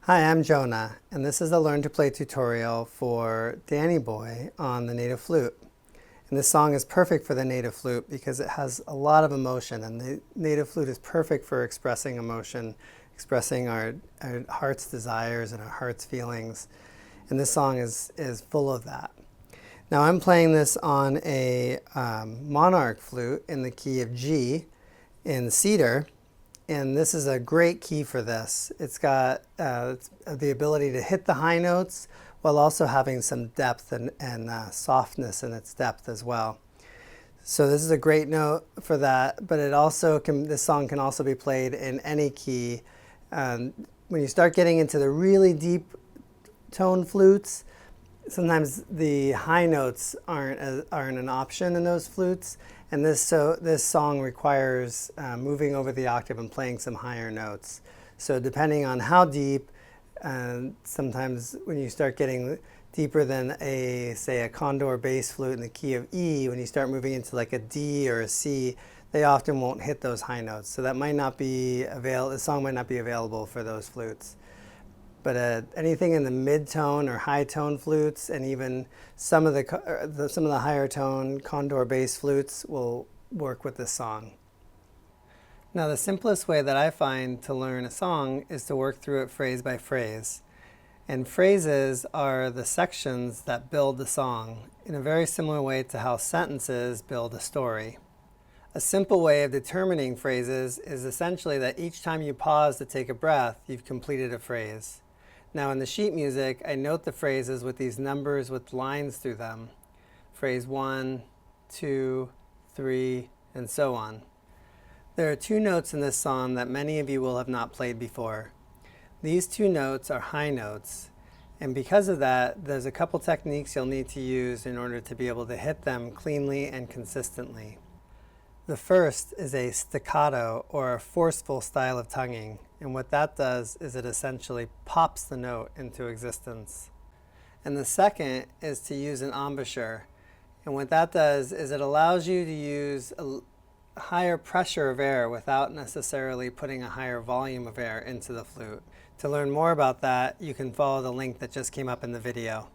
Hi, I'm Jonah, and this is a Learn to Play tutorial for Danny Boy on the native flute. And this song is perfect for the native flute because it has a lot of emotion, and the native flute is perfect for expressing emotion, expressing our heart's desires and our heart's feelings. And this song is full of that. Now I'm playing this on a monarch flute in the key of G in cedar. And this is a great key for this. It's got the ability to hit the high notes while also having some depth and softness in its depth as well. So this is a great note for that, but it also this song can also be played in any key. When you start getting into the really deep tone flutes, sometimes the high notes aren't an option in those flutes, and this song requires moving over the octave and playing some higher notes. So depending on how deep, sometimes when you start getting deeper than say a condor bass flute in the key of E, when you start moving into like a D or a C, they often won't hit those high notes. So that might not be the song might not be available for those flutes. But anything in the mid-tone or high-tone flutes, and even some of the higher-tone condor bass flutes will work with this song. Now, the simplest way that I find to learn a song is to work through it phrase by phrase. And phrases are the sections that build the song in a very similar way to how sentences build a story. A simple way of determining phrases is essentially that each time you pause to take a breath, you've completed a phrase. Now in the sheet music, I note the phrases with these numbers with lines through them. Phrase 1, 2, 3, and so on. There are two notes in this song that many of you will have not played before. These two notes are high notes, and because of that, there's a couple techniques you'll need to use in order to be able to hit them cleanly and consistently. The first is a staccato or a forceful style of tonguing, and what that does is it essentially pops the note into existence. And the second is to use an embouchure, and what that does is it allows you to use a higher pressure of air without necessarily putting a higher volume of air into the flute. To learn more about that, you can follow the link that just came up in the video.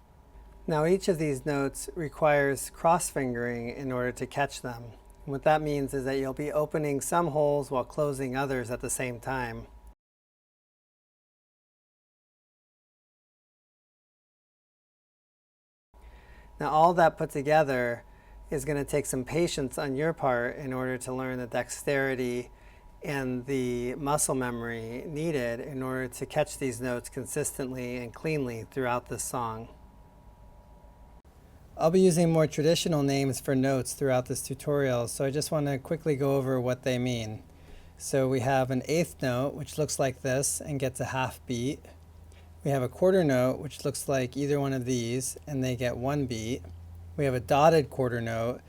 Now each of these notes requires cross-fingering in order to catch them. What that means is that you'll be opening some holes while closing others at the same time. Now all that put together is going to take some patience on your part in order to learn the dexterity and the muscle memory needed in order to catch these notes consistently and cleanly throughout this song. I'll be using more traditional names for notes throughout this tutorial, so I just want to quickly go over what they mean. So we have an eighth note, which looks like this and gets a half beat. We have a quarter note, which looks like either one of these, and they get one beat. We have a dotted quarter note,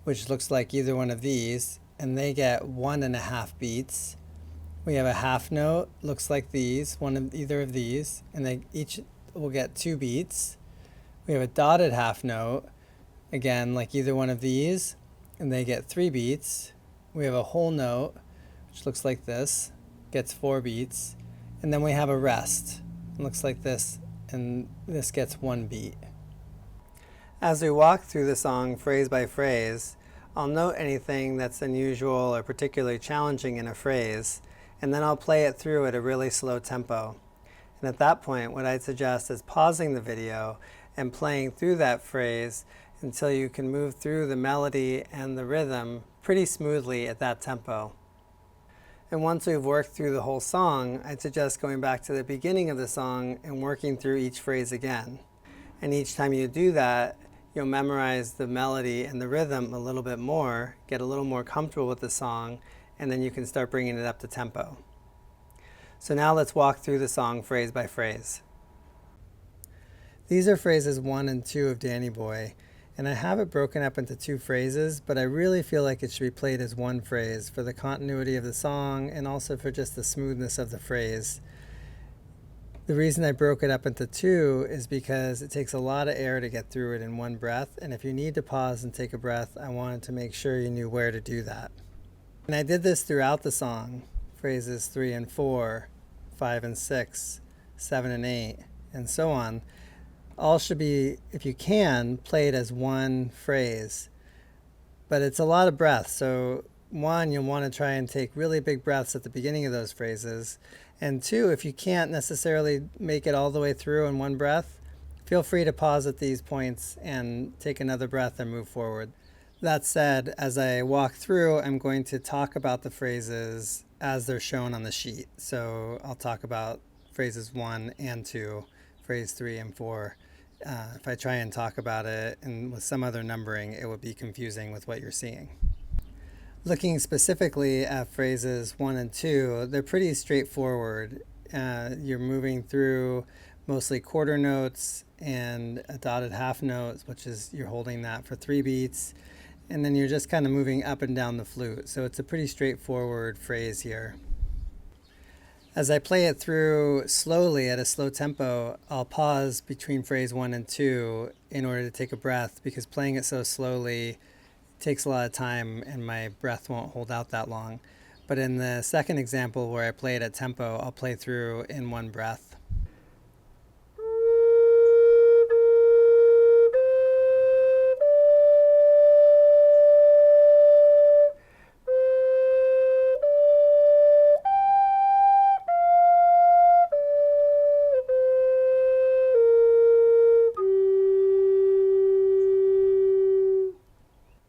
which looks like either one of these, and they get 1.5 beats. We have a half note, looks like these, either of these, and they each will get 2 beats. We have a dotted half note, again like either one of these, and they get 3 beats. We have a whole note, which looks like this, gets 4 beats. And then we have a rest, it looks like this, and this gets 1 beat. As we walk through the song phrase by phrase, I'll note anything that's unusual or particularly challenging in a phrase, and then I'll play it through at a really slow tempo. And at that point, what I'd suggest is pausing the video and playing through that phrase until you can move through the melody and the rhythm pretty smoothly at that tempo. And once we've worked through the whole song, I'd suggest going back to the beginning of the song and working through each phrase again. And each time you do that, you'll memorize the melody and the rhythm a little bit more, get a little more comfortable with the song, and then you can start bringing it up to tempo. So now let's walk through the song phrase by phrase. These are phrases 1 and 2 of Danny Boy, and I have it broken up into 2 phrases, but I really feel like it should be played as one phrase for the continuity of the song and also for just the smoothness of the phrase. The reason I broke it up into 2 is because it takes a lot of air to get through it in one breath, and if you need to pause and take a breath, I wanted to make sure you knew where to do that. And I did this throughout the song, phrases 3 and 4, 5 and 6, 7 and 8, and so on, all should be, if you can, played as one phrase. But it's a lot of breath. So one, you'll want to try and take really big breaths at the beginning of those phrases. And two, if you can't necessarily make it all the way through in one breath, feel free to pause at these points and take another breath and move forward. That said, as I walk through, I'm going to talk about the phrases as they're shown on the sheet. So I'll talk about phrases 1 and 2, phrase 3 and 4. If I try and talk about it and with some other numbering, it would be confusing with what you're seeing. Looking specifically at phrases 1 and 2, they're pretty straightforward. You're moving through mostly quarter notes and a dotted half note, which is you're holding that for 3 beats. And then you're just kind of moving up and down the flute. So it's a pretty straightforward phrase here. As I play it through slowly at a slow tempo, I'll pause between phrase 1 and 2 in order to take a breath, because playing it so slowly takes a lot of time and my breath won't hold out that long. But in the second example where I play it at tempo, I'll play through in one breath.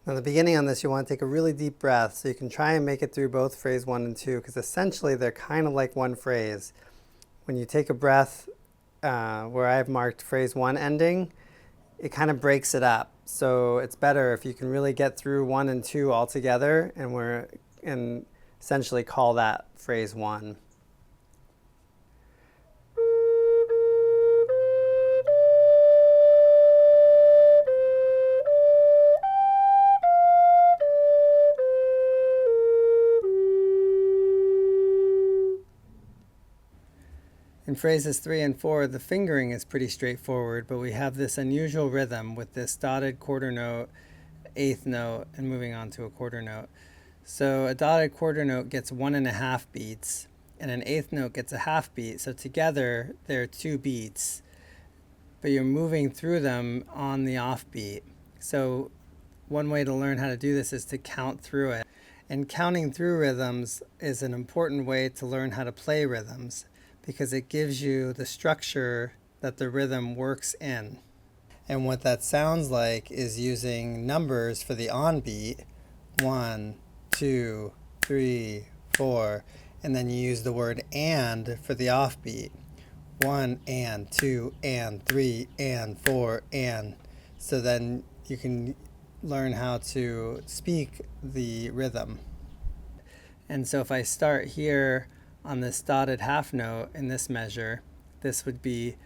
Now, the beginning on this, you want to take a really deep breath so you can try and make it through both phrase 1 and 2, because essentially they're kind of like one phrase. When you take a breath where I've marked phrase 1 ending, it kind of breaks it up. So it's better if you can really get through 1 and 2 all together and essentially call that phrase 1. In phrases 3 and 4, the fingering is pretty straightforward, but we have this unusual rhythm with this dotted quarter note, eighth note, and moving on to a quarter note. So a dotted quarter note gets 1.5 beats, and an eighth note gets a half beat. So together, they're 2 beats, but you're moving through them on the offbeat. So one way to learn how to do this is to count through it. And counting through rhythms is an important way to learn how to play rhythms, because it gives you the structure that the rhythm works in. And what that sounds like is using numbers for the on beat, 1, 2, 3, 4, and then you use the word and for the offbeat, 1 and 2 and 3 and 4 and. So then you can learn how to speak the rhythm. And so if I start here on this dotted half note in this measure, this would be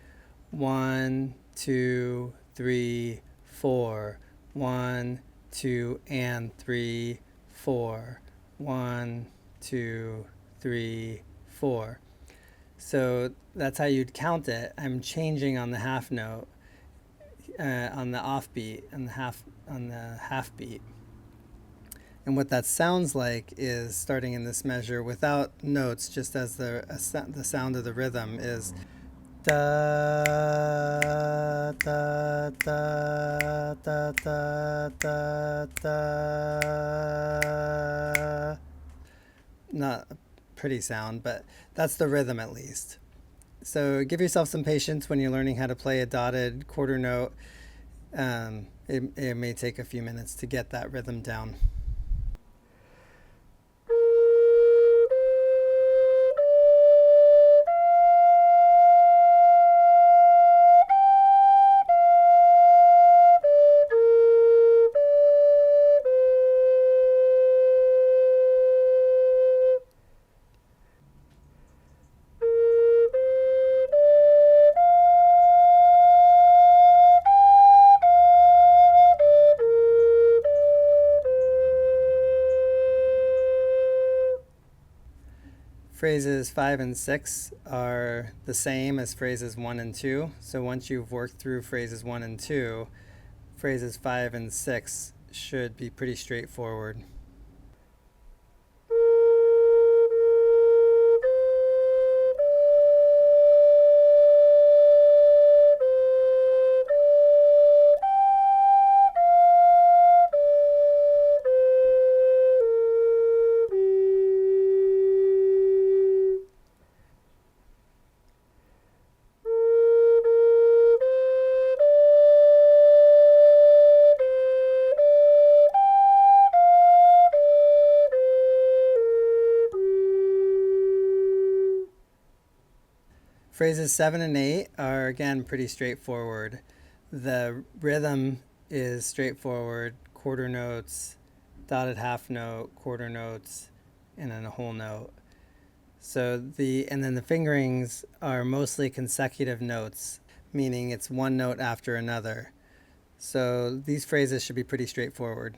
1, 2, 3, 4, 1, 2, and 3, 4, 1, 2, 3, 4. So that's how you'd count it. I'm changing on the half note, on the offbeat, and on the half beat. And what that sounds like is, starting in this measure without notes, just as the sound of the rhythm is da da da da da da da. Not a pretty sound, but that's the rhythm at least. So give yourself some patience when you're learning how to play a dotted quarter note. It may take a few minutes to get that rhythm down. Phrases 5 and 6 are the same as phrases 1 and 2. So once you've worked through phrases 1 and 2, phrases 5 and 6 should be pretty straightforward. phrases 7 and 8 are again pretty straightforward. The rhythm is straightforward, quarter notes, dotted half note, quarter notes, and then a whole note. And then the fingerings are mostly consecutive notes, meaning it's one note after another. So these phrases should be pretty straightforward.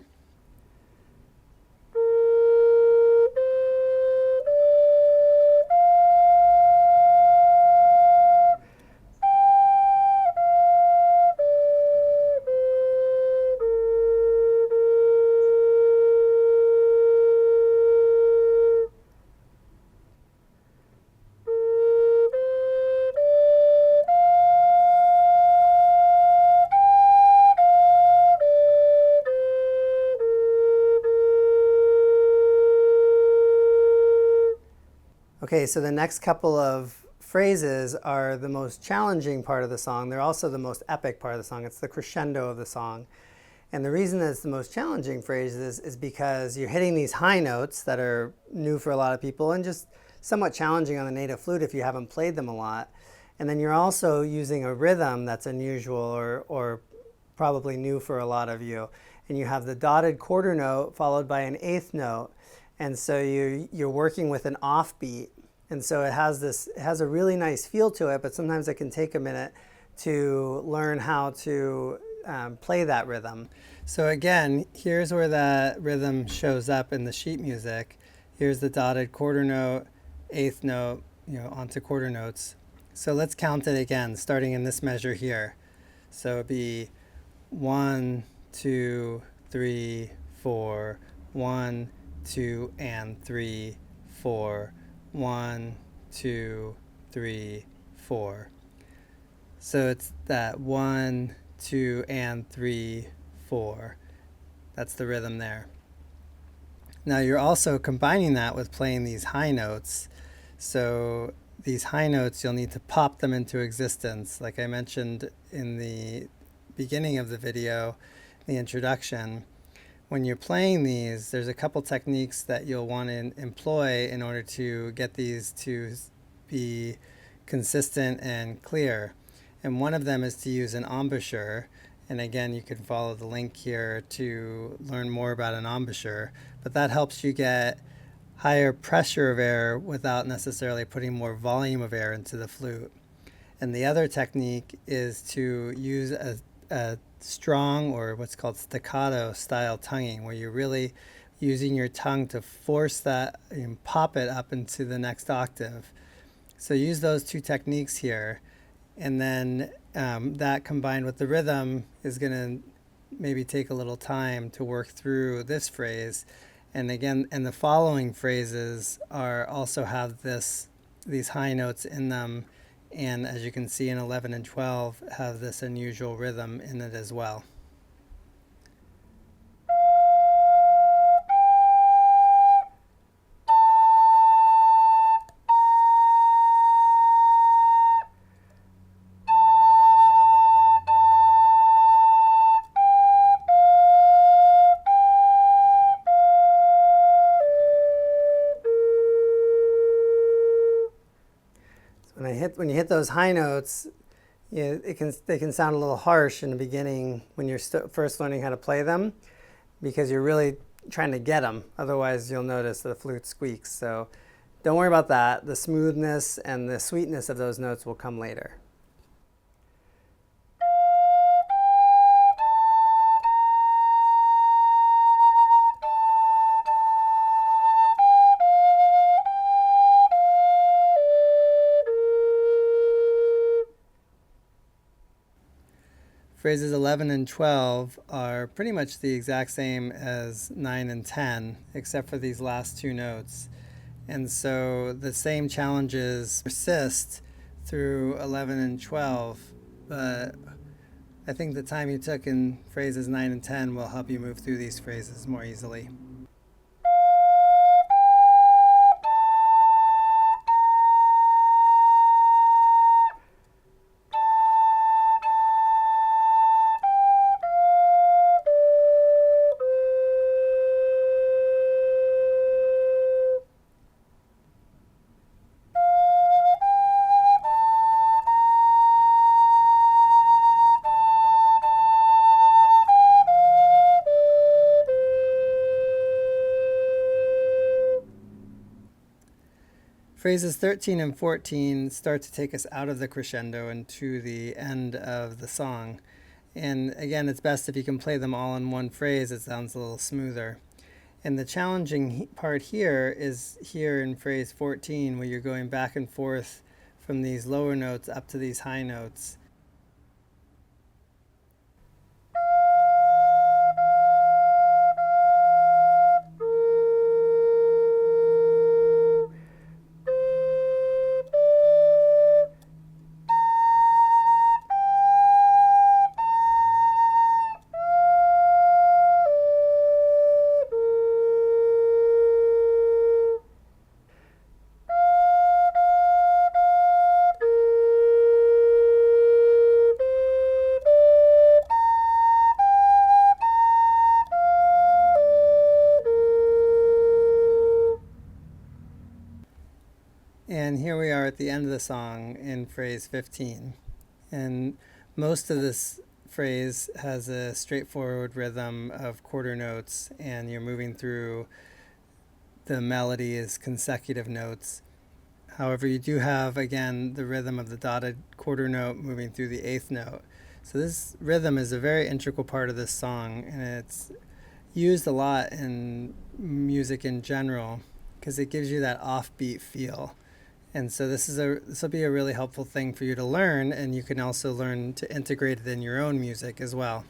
Okay, so the next couple of phrases are the most challenging part of the song. They're also the most epic part of the song. It's the crescendo of the song. And the reason that it's the most challenging phrases is because you're hitting these high notes that are new for a lot of people and just somewhat challenging on the native flute if you haven't played them a lot. And then you're also using a rhythm that's unusual or probably new for a lot of you. And you have the dotted quarter note followed by an eighth note. And so you're working with an offbeat. And so it has a really nice feel to it, but sometimes it can take a minute to learn how to play that rhythm. So again, here's where that rhythm shows up in the sheet music. Here's the dotted quarter note, eighth note, onto quarter notes. So let's count it again, starting in this measure here. So it'd be 1, 2, 3, 4, 1, 2, and 3, 4, 1, 2, 3, 4. So it's that 1, 2, and 3, 4. That's the rhythm there. Now you're also combining that with playing these high notes. So these high notes, you'll need to pop them into existence. Like I mentioned in the beginning of the video, the introduction, when you're playing these, there's a couple techniques that you'll want to employ in order to get these to be consistent and clear. And one of them is to use an embouchure. And again, you can follow the link here to learn more about an embouchure. But that helps you get higher pressure of air without necessarily putting more volume of air into the flute. And the other technique is to use a strong or what's called staccato style tonguing, where you're really using your tongue to force that and pop it up into the next octave. So use those two techniques here, and then that combined with the rhythm is going to maybe take a little time to work through this phrase. And again, and the following phrases also have these high notes in them. And as you can see in 11 and 12, have this unusual rhythm in it as well. When you hit those high notes, they can sound a little harsh in the beginning when you're first learning how to play them, because you're really trying to get them. Otherwise, you'll notice the flute squeaks. So don't worry about that. The smoothness and the sweetness of those notes will come later. Phrases 11 and 12 are pretty much the exact same as 9 and 10, except for these last two notes. And so the same challenges persist through 11 and 12, but I think the time you took in phrases 9 and 10 will help you move through these phrases more easily. Phrases 13 and 14 start to take us out of the crescendo and to the end of the song. And again, it's best if you can play them all in one phrase. It sounds a little smoother. And the challenging part here is here in phrase 14, where you're going back and forth from these lower notes up to these high notes. And here we are at the end of the song in phrase 15. And most of this phrase has a straightforward rhythm of quarter notes, and you're moving through the melody as consecutive notes. However, you do have, again, the rhythm of the dotted quarter note moving through the eighth note. So this rhythm is a very integral part of this song, and it's used a lot in music in general because it gives you that offbeat feel. And so this will be a really helpful thing for you to learn, and you can also learn to integrate it in your own music as well.